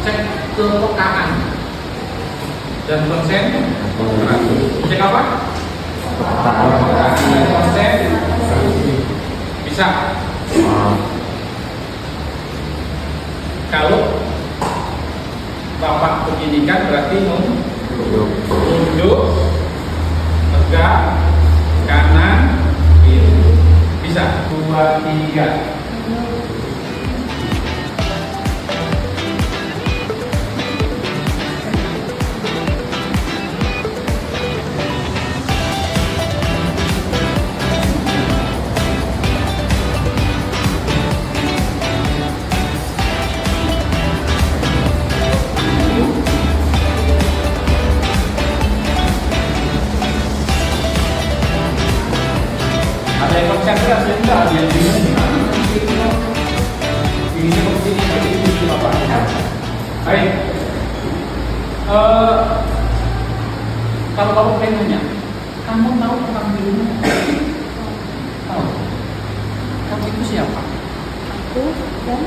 cek kepekaan dan konsen. Cek apa? Konsen bisa. Kalau Bapak beginikan berarti nunduk, tegak, kanan, kiri. Bisa. 2, 3. Ada yang konsentrasi enggak? Dia bingung ini seperti ini Bapak. Baik. Kalau kamu pengen nanya, kamu tahu tentang dirimu? Tahu? Kamu itu siapa? Aku dan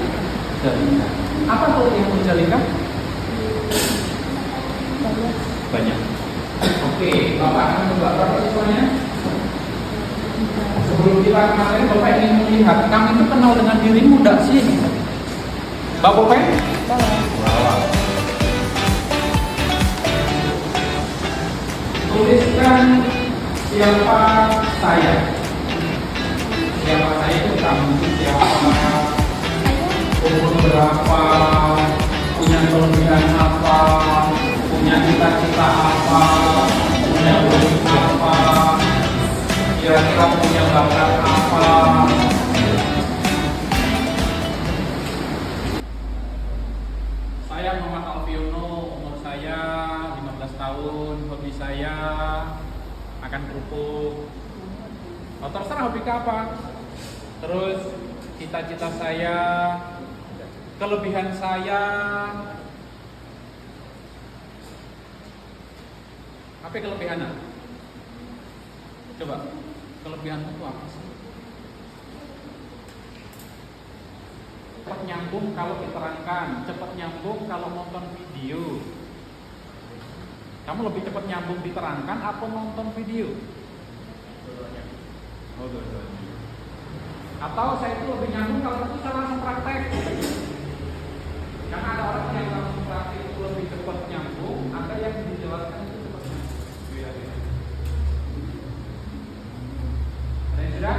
Jalika. Apa tuh yang mau Jalika? banyak Banyak. Oke, Bapak akan coba berapa siswanya? Sebelum kita kemarin, Bapak ingin melihat kamu itu kenal dengan dirimu enggak sih? Bapak pengen? bawah. Tuliskan siapa saya. Siapa saya itu kamu itu siapa? Umur berapa? Punya kelebihan apa? Punya cita-cita apa? Punya hobi apa? Kira-kira punya bakat apa? Saya Muhammad Alfiono, umur saya 15 tahun, hobi saya makan kerupuk. Oh, terserah hobi apa. Terus cita-cita saya, kelebihan saya. Apa kelebihannya? Coba, kelebihan itu apa sih? Cepat nyambung kalau diterangkan, cepat nyambung kalau nonton video. Kamu lebih cepat nyambung diterangkan atau nonton video? Oh, dua-duanya. Atau saya itu lebih nyambung kalau itu saya langsung praktek. Karena ada orang yang langsung praktek itu lebih cepat nyambung, ada yang dijelaskan itu cepat nyambung. Beda-beda. Ada yang sudah?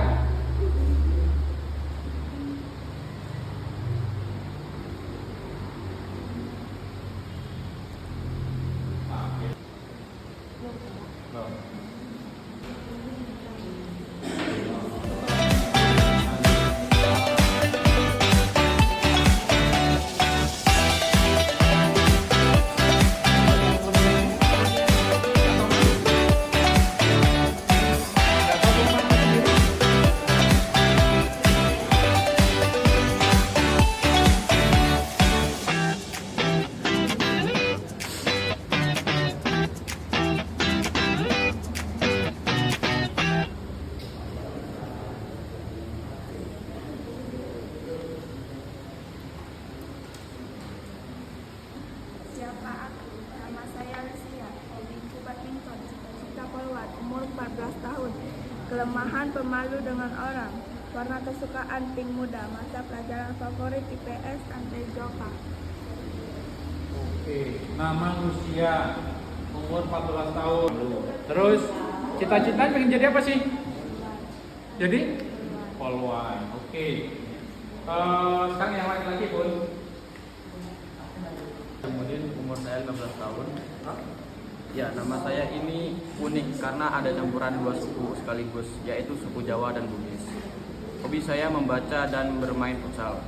Siapa aku? Nama saya Lucia. Hobiku badminton. Cita-cita polwan. Umur 14 tahun. Kelemahan pemalu dengan orang. Warna kesukaan pink muda. Mata pelajaran favorit IPS Andai Joka. Oke, nama Lucia, umur 14 tahun. Terus cita-cita pengen jadi apa sih? Jadi polwan. Oke. Sekarang yang laki-laki pun. Kemudian umur saya 15 tahun. Ya, nama saya ini unik karena ada campuran dua suku sekaligus, yaitu suku Jawa dan Bugis. Hobi saya membaca dan bermain futsal.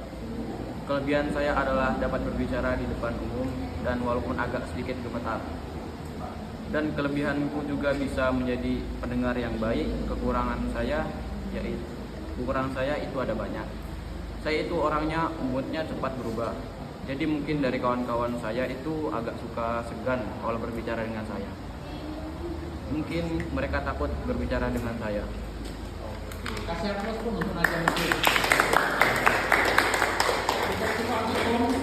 Kelebihan saya adalah dapat berbicara di depan umum dan walaupun agak sedikit gemetar. Dan kelebihanku juga bisa menjadi pendengar yang baik. Kekurangan saya itu ada banyak. Saya itu orangnya moodnya cepat berubah. Jadi mungkin dari kawan-kawan saya itu agak suka segan kalau berbicara dengan saya. Mungkin mereka takut berbicara dengan saya. Kasih aplaus pun untuk aja mungkin. Kita coba pun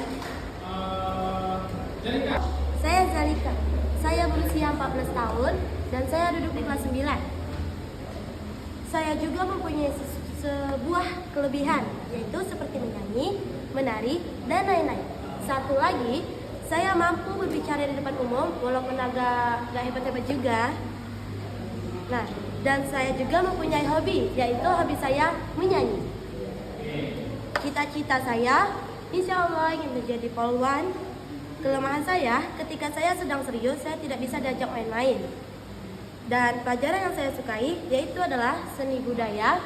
14 tahun dan saya duduk di kelas 9. Saya juga mempunyai sebuah kelebihan, yaitu seperti menyanyi, menari, dan lain-lain. Satu lagi, saya mampu berbicara di depan umum walaupun agak hebat-hebat juga. Nah, dan saya juga mempunyai hobi, yaitu hobi saya menyanyi. Cita-cita saya, insya Allah ingin menjadi polwan. Kelemahan saya, ketika saya sedang serius, saya tidak bisa diajak main-main. Dan pelajaran yang saya sukai, yaitu adalah seni budaya,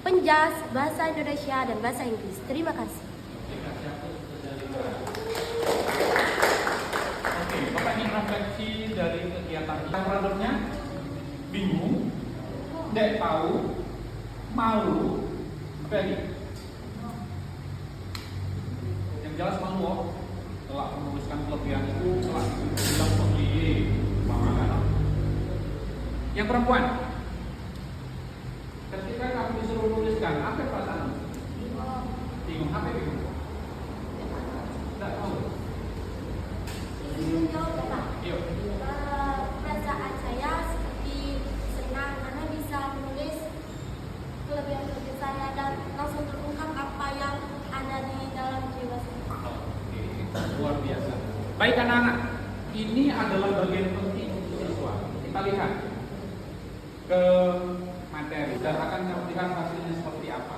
penjas, bahasa Indonesia, dan bahasa Inggris. Terima kasih. Oke, Bapak ingin refleksi dari kegiatan kita. Problemnya bingung, tidak tahu, malu, apa lagi? Yang jelas malu, oh. Telah menuliskan kelebihan itu, telah bilang pemilih, bagaimana? Yang perempuan, ketika kamu disuruh menuliskan, apa perasaan? Bingung, apa bingung? Tidak tahu. Ingin jawab, Bapak. Yuk. Perasaan saya seperti senang karena bisa menulis kelebihan saya dan langsung terungkap apa yang ada di dalam jiwa saya. Luar biasa. Baik anak-anak, ini adalah bagian penting untuk siswa. Kita lihat ke materi dan akan melihat hasilnya seperti apa.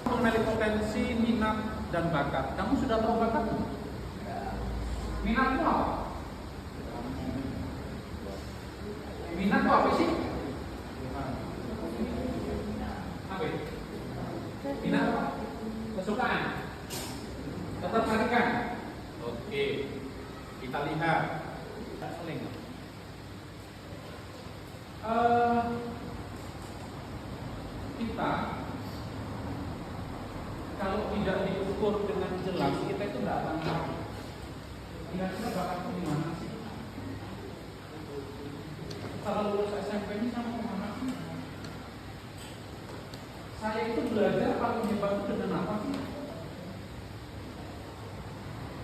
Mengenali potensi, minat, dan bakat. Kamu sudah tahu bakatmu? Minatmu apa? Minatmu apa sih? Apa? Minat apa? Kesukaan. Ketertarikan. Oke, kita lihat. Kita kalau tidak diukur dengan jelas, kita itu tidak akan tahu. Kira-kira bakatku di mana sih? Kalau lulus SMP ini sama kemana sih? Saya itu belajar paling hebat itu dengan apa sih?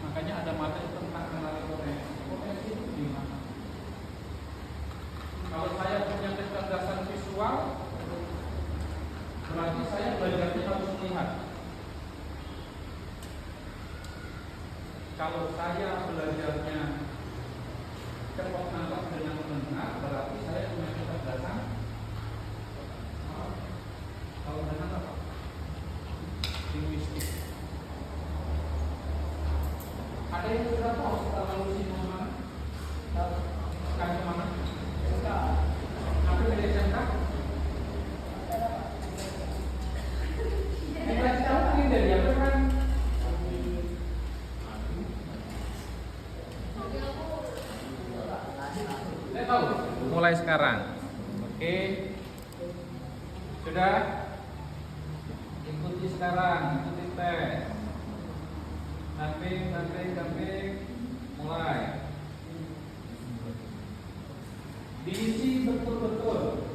Makanya ada materi tentang mengenali potensi itu di mana. Kalau saya punya kecerdasan visual, berarti saya belajarnya harus melihat. Kalau saya belajarnya cepat nangkap dengan mendengar, berarti saya punya kecerdasan. Kalau dengan apa? Linguistik. Ada yang sudah tahu setelah lulus ini mana? Kami mana? Apa dari SMK? Kita tahu ini dari apa kan? Saya tahu. Mulai sekarang. Oke. Sudah? Ikuti sekarang, ikuti tes. Damping, mulai. Diisi betul-betul.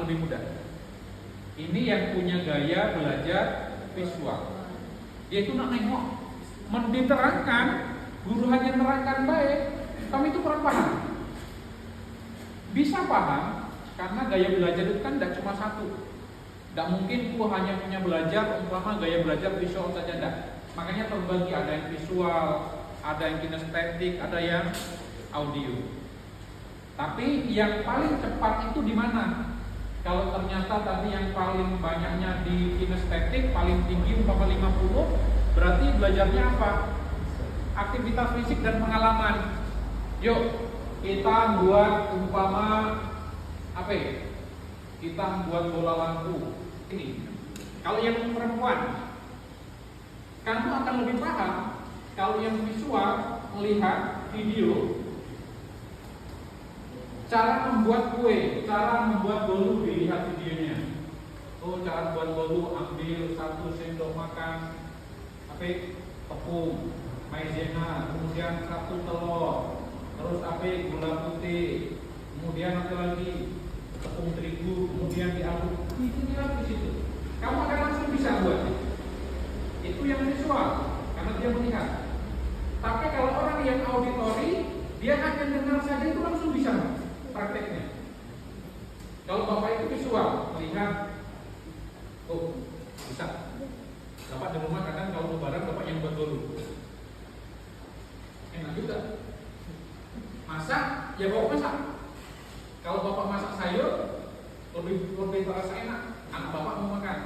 lebih mudah. Ini yang punya gaya belajar visual. Dia itu nak nengok, diterangkan, guru hanya nerangkan baik, kamu itu kurang paham. Bisa paham karena gaya belajar itu kan tidak cuma satu. Tidak mungkin ku hanya punya belajar umpama gaya belajar visual saja, tidak. Makanya terbagi, ada yang visual, ada yang kinestetik, ada yang audio. Tapi yang paling cepat itu di mana? Kalau ternyata tadi yang paling banyaknya di kinestetik, paling tinggi umpama 50, berarti belajarnya apa? Aktivitas fisik dan pengalaman. Yuk, kita buat umpama apa ya? Kita buat bola lampu. Ini. Kalau yang perempuan, kamu akan lebih paham kalau yang visual melihat video, cara membuat kue, cara membuat bolu, dilihat videonya. Oh, cara buat bolu, ambil 1 sendok makan tepung maizena, kemudian 1 telur, terus gula putih, kemudian apa lagi, tepung terigu, kemudian diaduk. Itu lihat di situ. Kamu akan langsung bisa buat. Itu yang visual, karena dia melihat. Tapi kalau orang yang auditori, dia hanya dengar saja itu langsung bisa prakteknya. Kalau Bapak itu visual, melihat, oh bisa. Bapak di rumah kadang kalau lebaran Bapak yang buat dulu. Enak juga. Masak, ya Bapak masak. Kalau Bapak masak sayur, lebih terasa enak. Anak Bapak mau makan.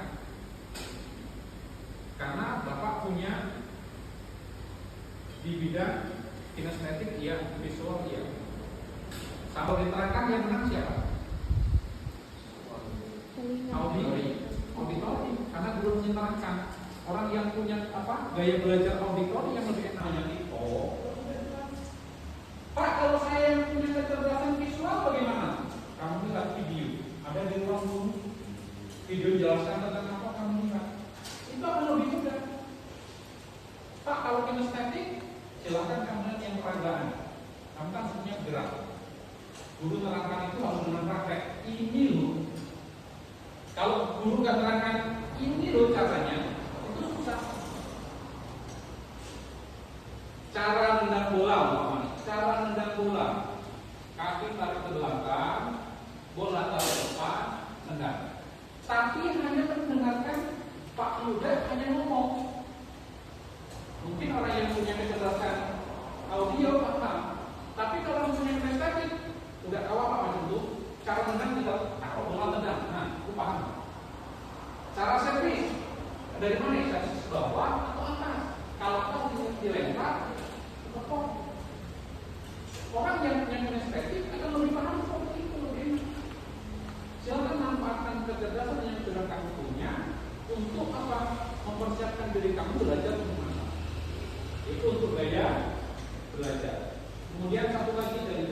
Karena Bapak punya di bidang kinestetik, iya, visual, iya. Kalau diterangkan yang menang siapa? Auditori, karena belum menerangkan. Orang yang punya gaya belajar auditori yang lebih enak. Yang itu, Pak, kalau saya yang punya kecerdasan visual bagaimana? Kamu lihat video, ada di ruang guru, video jelaskan tentang apa kamu lihat. Itu akan lebih mudah. Pak, kalau kinestetik, silakan kamu lihat yang peragaan. Kamu kan punya gerak. Guru terangkan itu harus dengan praktek. Ini loh. Kalau guru nggak terangkan ini loh caranya, itu susah. Cara nendang bola, cara nendang bola, kaki tarik ke belakang, bola tarik ke depan, nendang. Tapi hanya mendengarkan Pak Yuda hanya ngomong. Mungkin orang yang punya kecerdasan audio paham, tapi kalau punya kinestetik udah tahu apa maksud cara nendang, kita taruh bola tendang, nah itu paham. Cara servis dari mana ya? Servis bawah atau atas? Kalau atas dilempar, kepok. Orang yang punya kinestetik akan lebih paham seperti itu. Silakan manfaatkan kecerdasan yang sudah kamu punya untuk apa? Mempersiapkan diri kamu belajar bagaimana. Itu untuk gaya belajar. Kemudian satu lagi dari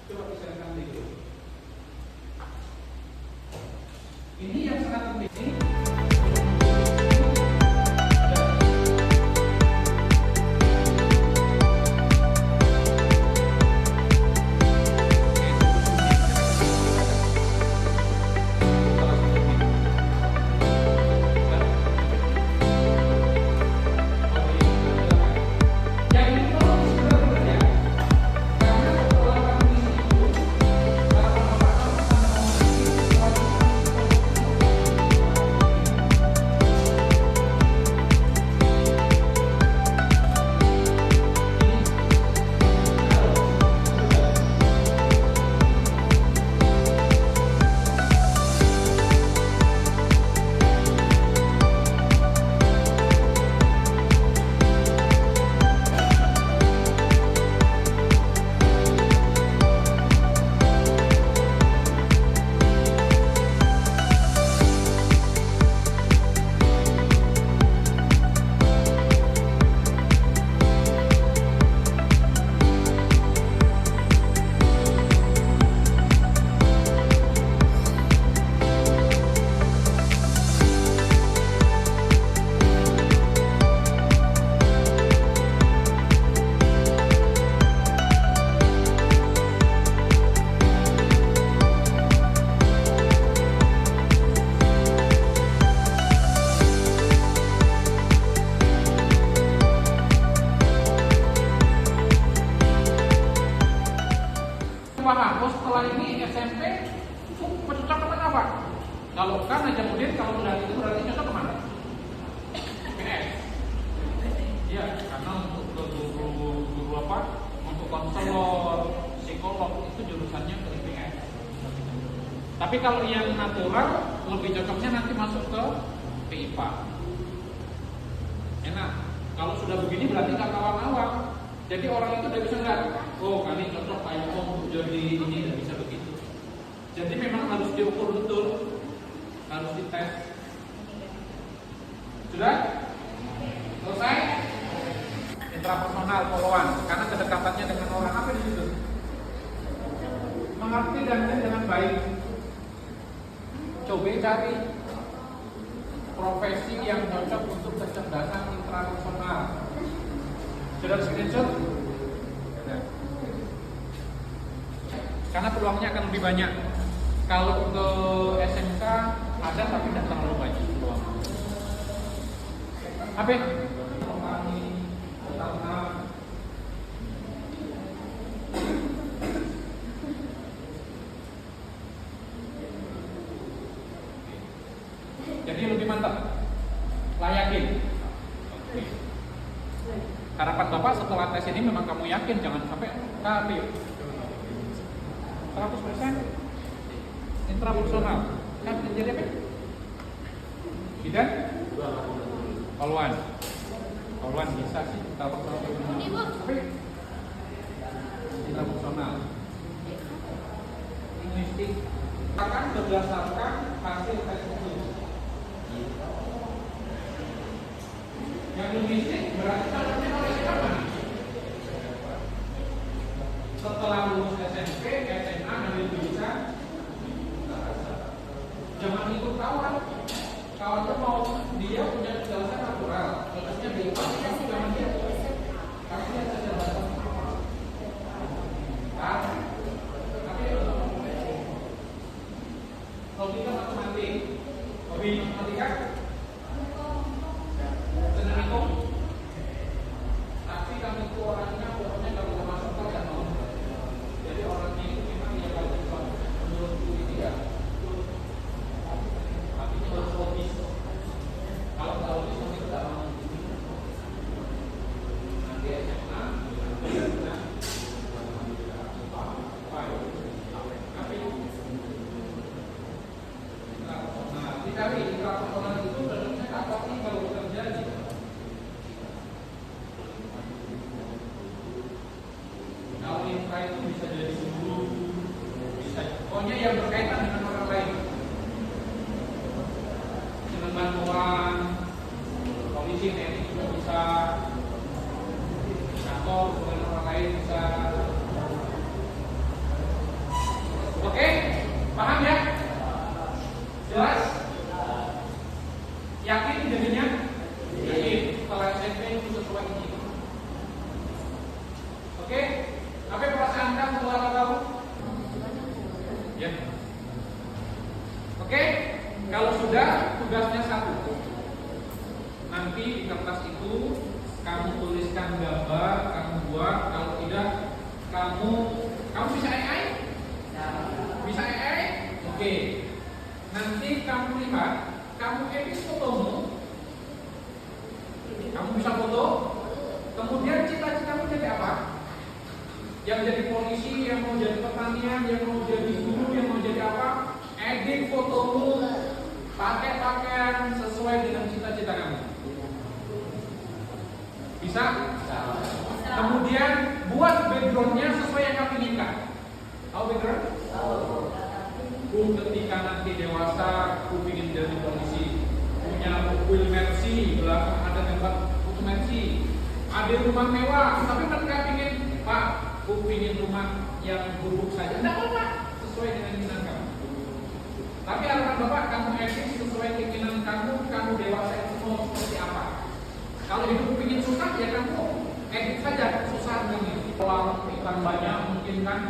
coba disampaikan di grup. Ini yang sangat penting. Kalau kan aja kemudian kalau udah itu berarti cocok kemana? PS. Iya, karena untuk ke guru apa? Untuk konselor, psikolog itu jurusannya ke IPS. Tapi kalau yang natural lebih cocoknya nanti masuk ke IPA. Enak. Kalau sudah begini berarti nggak awam-awam. Jadi orang itu udah bisa nggak? Oh, kali cocok kayak untuk jadi ini, nggak bisa begitu. Jadi memang harus diukur betul, harus dites. Sudah? Selesai? Intrapersonal follow-an, karena kedekatannya dengan orang apa di situ? Mengerti dan dengan baik. Coba cari profesi yang cocok untuk kecerdasan intrapersonal. Sudah screenshot? Karena peluangnya akan lebih banyak. Kalau ke SMK ada tapi tidak terlalu banyak peluang. Apa? Jadi lebih mantap. Layakin. Oke. Harapan Bapak setelah tes ini memang kamu yakin, jangan sampai KP 100% intrapersonal. Kan jadi apa? Bidan? Polwan. Polwan bisa sih intrapersonal. Tapi intrapersonal. Linguistik akan berdasarkan hasil tes itu. Yang linguistik berarti contohnya oleh siapa? Setelah lulus SMP, SMA, ambil jurusan. Jangan ikut kawan. Kawan itu mau dia punya kejelasan natural, contohnya BIPA, jangan dia. Kasih dia kejelasan. Tapi logika matematik, hobi matematika. Tapi kami itu orangnya pokoknya kalau mau masuk tidak mau. Jadi orangnya itu memang dia kalau menurut ini ya. Tapi itu harus logis. Kalau nggak logis nanti tidak mau. Nanti SMA, nah, dicari intrapersonal itu bentuknya apa sih kalau bekerja gitu? Kalau infra itu bisa jadi guru, bisa pokoknya yang berkaitan dengan orang lain. Dengan bantuan polisi, TNI juga bisa, kantor dengan orang lain bisa. Oke, paham ya? Jelas? Yakin jadinya? Yakin. Setelah SMP itu sesuai ini. Oke? Apa perasaan kamu setelah tahu? Ya. Oke? Kalau sudah, tugasnya satu. Nanti di kertas itu kamu tuliskan gambar, kamu buat. Kalau tidak, kamu bisa AI? Bisa AI? Oke. Nanti kamu lihat, kamu edit fotomu. Kamu bisa foto. Kemudian cita-citamu jadi apa? Yang jadi polisi, yang mau jadi pertanian, yang mau jadi guru, yang mau jadi apa? Edit fotomu, pakai pakaian sesuai dengan cita-cita kamu. Bisa? Kemudian buat backgroundnya sesuai yang kamu inginkan. Tahu background? Ketika nanti dewasa, aku ingin jadi polisi. Punya mobil Mercy, belakang ada tempat foto Mercy. Ada rumah mewah, tapi mereka ingin, Pak, aku ingin rumah yang buruk saja. Tidak apa-apa, sesuai dengan keinginan kamu. Tapi harapan Bapak, kamu edit sesuai keinginan kamu, kamu dewasa itu mau seperti apa. Kalau hidup ingin susah, ya kamu edit saja susah begini. Kalau ikan banyak, mungkin kan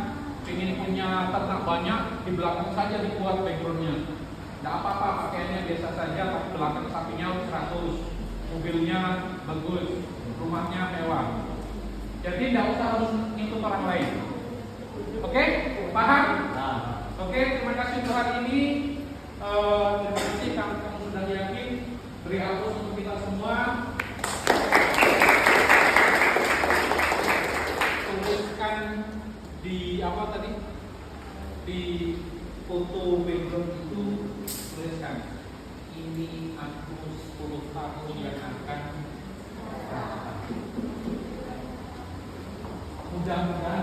ingin punya ternak banyak, di belakang saja dibuat backgroundnya. Tidak apa-apa, pakaiannya biasa saja, tapi belakang sapinya 100, mobilnya bagus, rumahnya mewah. Jadi tidak usah harus ngikut orang lain. Oke? Paham? Oke, terima kasih untuk hari ini. Terima kasih kalau kamu sudah yakin. Beri aplaus untuk kita semua. Tuliskan di apa tadi? Di foto background itu tuliskan. Ini aku 10 tahun yang akan datang. Mudah-mudahan